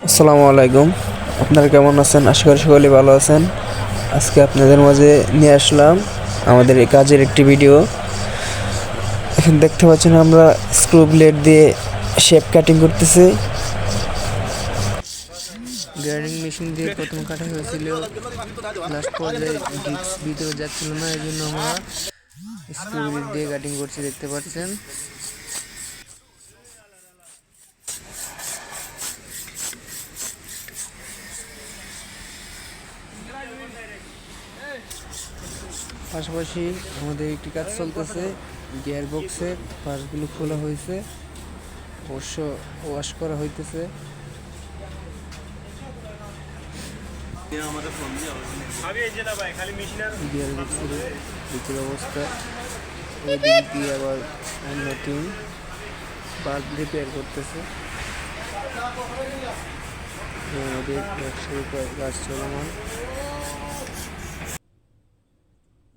আসসালামু আলাইকুম। আপনারা কেমন আছেন? আশা করি সকলেই ভালো আছেন। আজকে আপনাদের মাঝে নিয়ে আসলাম আমাদের এই কাজের একটি ভিডিও। এখন দেখতে পাচ্ছেন আমরা স্ক্রু ব্লেড দিয়ে শেপ কাটিং করতেছি। গ্রাইন্ডিং মেশিন দিয়ে প্রথম কাটা হয়েছিল, লাস্ট পর্যায়ে ডিস্ক ভিতরে যাচ্ছিল না, এই জন্য আমরা স্ক্রু ব্লেড দিয়ে কাটিং করছি, দেখতে পাচ্ছেন। পাশাপাশি আমাদের একটি কাজ চলতেছে, গিয়ার বক্সের পার্টসগুলো খোলা হয়েছে, অবশ্য ওয়াশ করা হইতেছে। গিয়ার বক্সের ভিতর অবস্থা, ওইদিক দিয়ে আবার অন্য টিম বাল্ব রিপেয়ার করতেছে। আমাদের ব্যবসায়িক কাজ চলমান।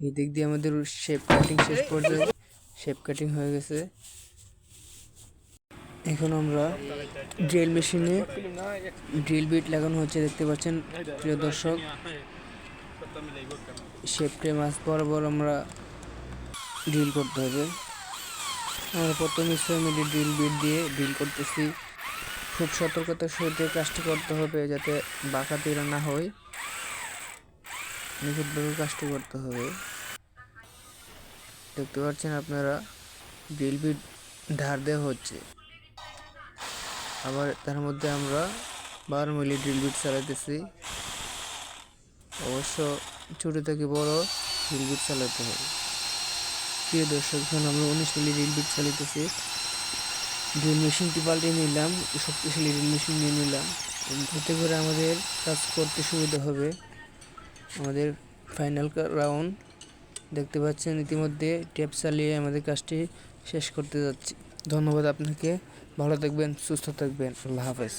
এই দিক দিয়ে আমাদের শেপ কাটিং শেষ পর্যায়ে শেপ কাটিং হয়ে গেছে। এখন আমরা ড্রিল মেশিনে ড্রিল বিট লাগানো হচ্ছে, দেখতে পাচ্ছেন প্রিয় দর্শক। শেপটে মাছ বরাবর আমরা ড্রিল করতে হবে। আমরা প্রথমে 6 মিলি ড্রিল বিট দিয়ে ড্রিল করতেছি। খুব সতর্কতার সহিত কাজটি করতে হবে, যাতে বাঁকা তীরা না হয়। নিখুঁতভাবে কাজটি করতে হবে। দেখতে পাচ্ছেন আপনারা ড্রিল বিট ধার দেওয়া হচ্ছে, আবার তার মধ্যে আমরা 12 মিলি ড্রিল বিট চালাইতেছি। অবশ্য ছোট থেকে বড় ড্রিল বিট চালাতে হবে। প্রিয় দর্শক, এখন আমরা 19 মিলি ড্রিল বিট চালাইতেছি। ড্রিল মেশিনটি পাল্টে নিলাম, শক্তিশালী ড্রিল মেশিন নিয়ে নিলাম, এতে করে আমাদের কাজ করতে সুবিধা হবে। আমাদের ফাইনাল রাউন্ড দেখতে পাচ্ছেন, ইতিমধ্যে টেপ চালিয়ে আমাদের কাজটি শেষ করতে যাচ্ছি। ধন্যবাদ আপনাকে। ভালো থাকবেন, সুস্থ থাকবেন। আল্লাহ হাফেজ।